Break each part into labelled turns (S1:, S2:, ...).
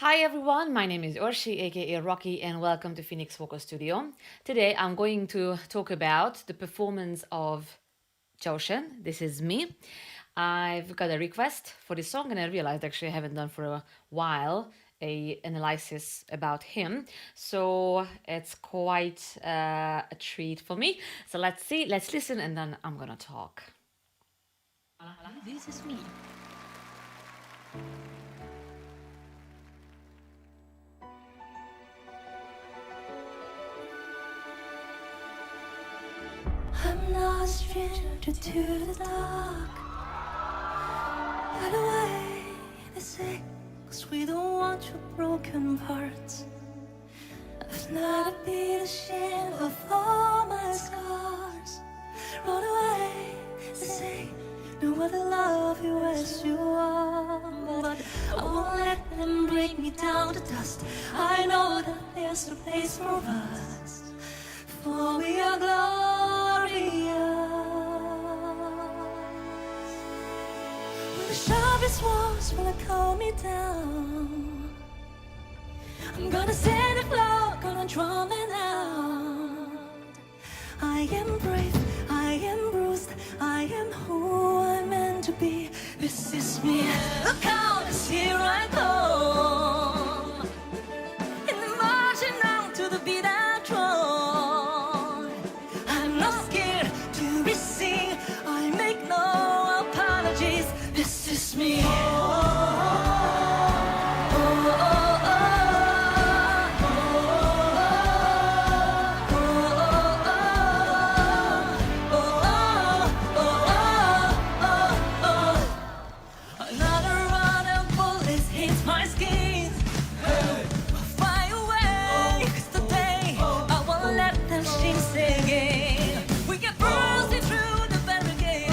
S1: Hi everyone, my name is Orsi, aka Rocky, and welcome to Phoenix Vocal Studio. Today I'm going to talk about the performance of Zhōu shēn. This is me. I've got a request for this song, and I realized actually I haven't done for a while a analysis about him, so it's quite a treat for me. So let's see, let's listen, and then I'm gonna talk.
S2: This is me. I'm not a stranger to the dark. Hide away, they say, 'cause we don't want your broken parts. I've not been ashamed of all my scars. Run away, they say, no other love you as you are. But I won't let them break me down to dust. I know that there's a place for us, for we are glorious. When the sharpest walls wanna calm me down, I'm gonna set the floor, gonna drum it out. I am brave, I am bruised, I am who I'm meant to be. This is me. Look out, 'cause here I come. And I'm marching out to the beat I drum. I'm not scared to be seen. I make no apologies. This is me. Another round of bullets hits my skin. Fly away, 'cause today I won't let them sing again. We get bursting through the barricades,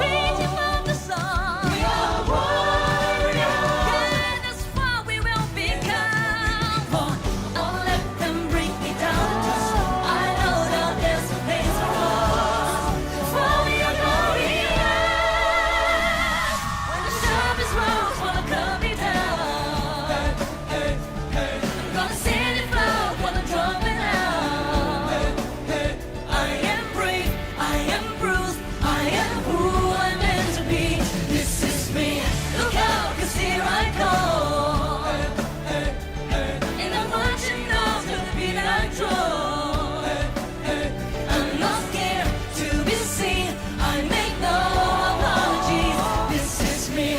S2: reaching for the sun. We are warriors. Yeah, that's what we will become. Don't let them bring me down to dust. I know that there's a place for us, for we are glorious. When the sharpest rocks wanna cut me down, I'm gonna set it flow, wanna drum it out. I am brave, I am bruised, I am who I'm meant to be. This is me. Look out, 'cause here I come. And I'm marching on to the beat I drum. I'm not scared to be seen. I make no apologies. This is me.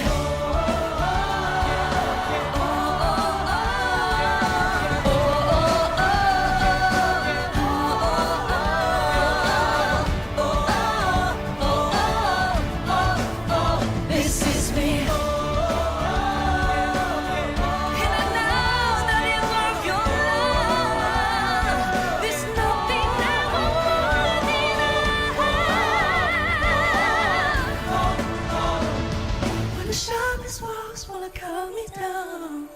S2: This is me. And I know that it's worth your love. There's nothing that won't deny. When the sharpest walls wanna cut me down,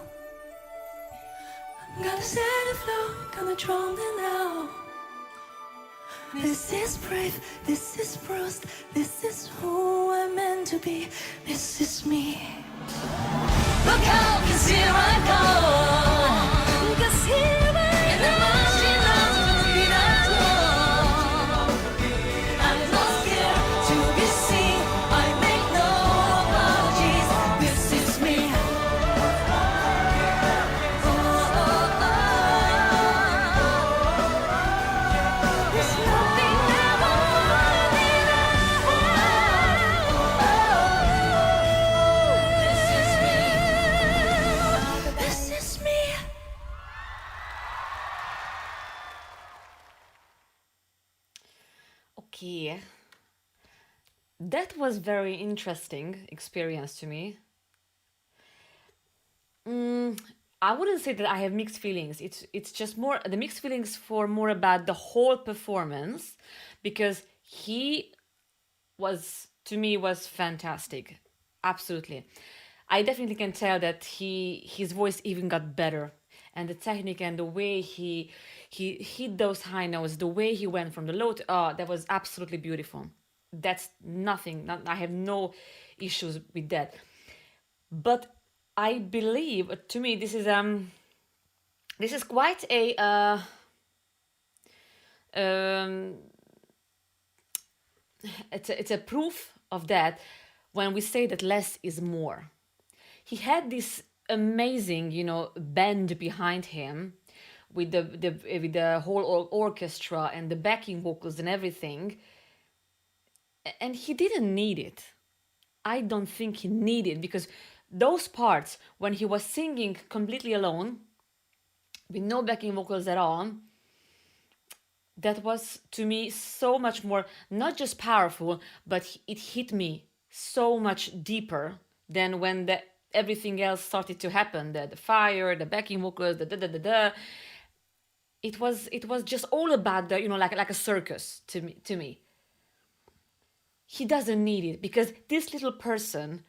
S2: I'm gonna set it flow, gonna drum it out. This is brave, this is bruised, this is who I'm meant to be. This is me. Look out, 'cause here I go. 'Cause here I go. And I'm marching on to the beat I drum. I'm not scared to be seen. I make no apologies. This is me. There's nothing that won't deny. This is me. This is me.
S1: Okay, that was very interesting experience to me. I wouldn't say that I have mixed feelings. It's just more the mixed feelings for more about the whole performance, because he was, to me, was fantastic. Absolutely. I definitely can tell that his voice even got better, and the technique and the way he hit those high notes, the way he went from the low to that was absolutely beautiful. That's nothing. I have no issues with that. But I believe, to me, this is quite a um, it's a proof of that when we say that less is more. He had this amazing, band behind him with the whole orchestra and the backing vocals and everything, and he didn't need it. I don't think he needed, because those parts when he was singing completely alone with no backing vocals at all, that was to me so much more, not just powerful, but it hit me so much deeper than when everything else started to happen, the fire, the backing vocals, the da da da da. It was just all about the, like a circus to me. He doesn't need it, because this little person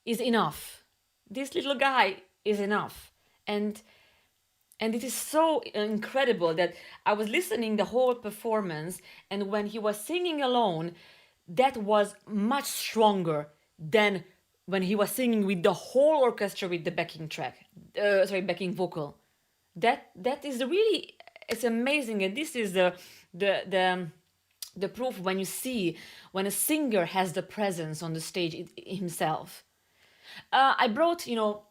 S1: is enough. This little guy is enough. And it is so incredible that I was listening the whole performance, and when he was singing alone, that was much stronger than when he was singing with the whole orchestra with the backing vocal. That is really, it's amazing, and this is the proof when you see when a singer has the presence on the stage himself. I brought,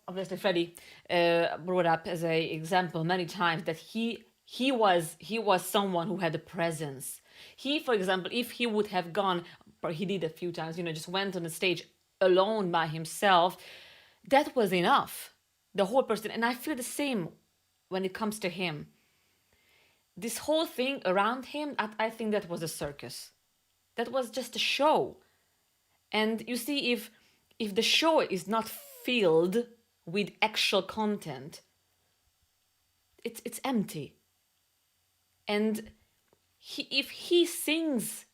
S1: obviously Freddie brought up as a example many times that he was someone who had a presence. He, for example, if he would have gone, or he did a few times, just went on the stage alone by himself, that was enough. The whole person, and I feel the same when it comes to him. This whole thing around him, I think that was a circus. That was just a show. And you see, if the show is not filled with actual content, it's empty. And if he sings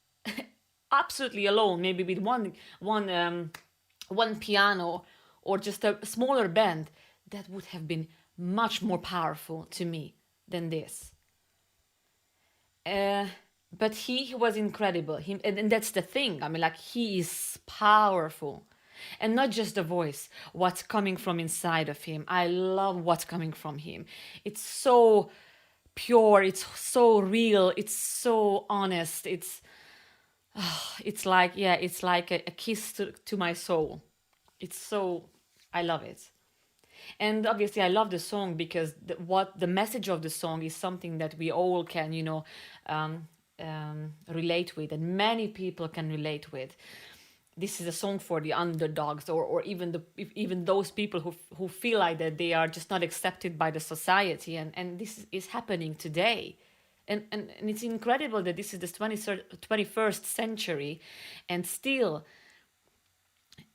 S1: absolutely alone, maybe with one piano or just a smaller band, that would have been much more powerful to me than this. But he was incredible. And that's the thing. I mean, like, he is powerful. And not just the voice, what's coming from inside of him. I love what's coming from him. It's so pure, it's so real, it's so honest. It's like a kiss to my soul. I love it. And obviously I love the song because the message of the song is something that we all can, relate with, and many people can relate with. This is a song for the underdogs, or even those people who feel like that they are just not accepted by the society, and this is happening today. And it's incredible that this is the 21st century, and still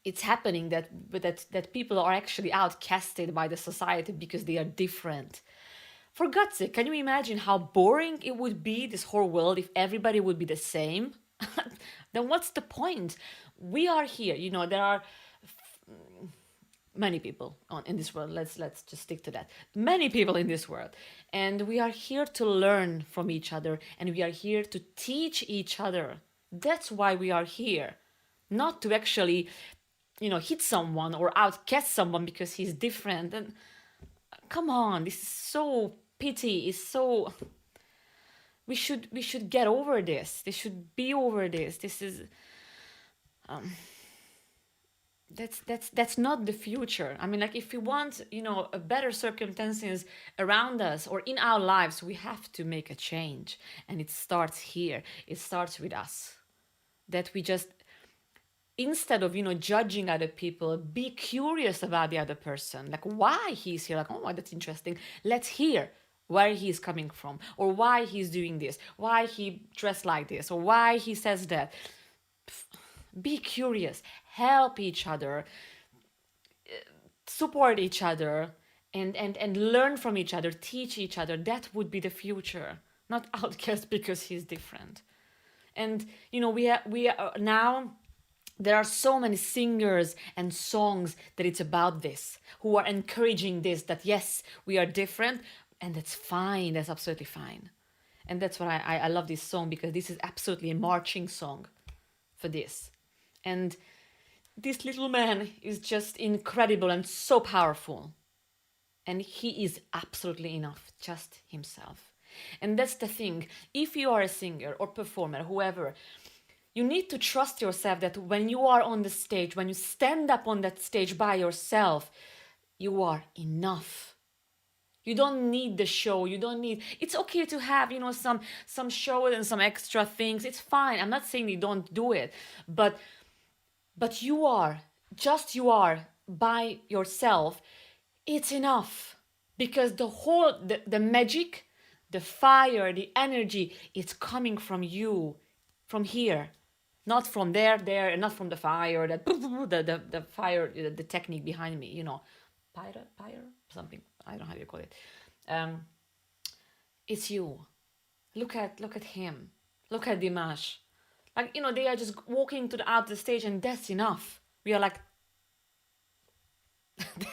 S1: it's happening that people are actually outcasted by the society because they are different. For God's sake, can you imagine how boring it would be, this whole world, if everybody would be the same? Then what's the point? We are here, there are many people in this world. Let's just stick to that. Many people in this world. And we are here to learn from each other, and we are here to teach each other. That's why we are here. Not to actually, hit someone or outcast someone because he's different. And come on, this is so pity. It's so... We should get over this. They should be over this. This is... That's not the future. I mean, like, if we want, a better circumstances around us or in our lives, we have to make a change. And it starts here. It starts with us. That we just, instead of, judging other people, be curious about the other person. Like, why he's here. Like, oh, that's interesting. Let's hear where he's coming from, or why he's doing this, why he dressed like this, or why he says that. Be curious, help each other, support each other, and learn from each other, teach each other. That would be the future, not outcast because he's different. And we are now, there are so many singers and songs that it's about this, who are encouraging this, that yes, we are different, and that's fine, that's absolutely fine. And that's what I love this song, because this is absolutely a marching song for this. And this little man is just incredible and so powerful. And he is absolutely enough, just himself. And that's the thing. If you are a singer or performer, whoever, you need to trust yourself that when you are on the stage, when you stand up on that stage by yourself, you are enough. You don't need the show. You don't need. It's okay to have, some show and some extra things. It's fine. I'm not saying you don't do it, but you are by yourself. It's enough, because the magic, the fire, the energy, it's coming from you, from here, not from there, and not from the fire, the fire, the technique behind me, pyre, something. I don't know how you call it. It's you. Look at him. Look at Dimash. Like, they are just walking out the stage, and that's enough. We are like,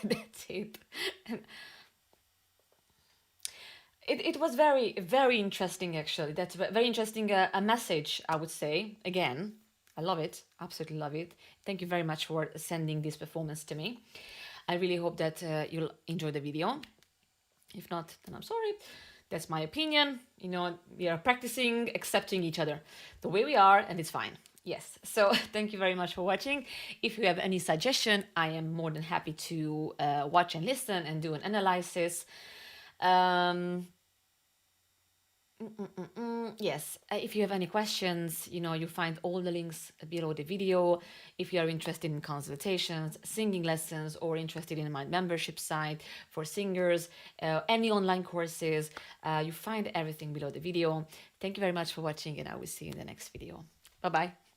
S1: that's it. And it was very, very interesting, actually. That's very interesting, a message, I would say. Again, I love it. Absolutely love it. Thank you very much for sending this performance to me. I really hope that you'll enjoy the video. If not, then I'm sorry. That's my opinion. We are practicing accepting each other the way we are, and it's fine. Yes. So thank you very much for watching. If you have any suggestion, I am more than happy to watch and listen and do an analysis. Yes, if you have any questions, you find all the links below the video. If you are interested in consultations, singing lessons, or interested in my membership site for singers, any online courses, you find everything below the video. Thank you very much for watching, and I will see you in the next video. Bye-bye.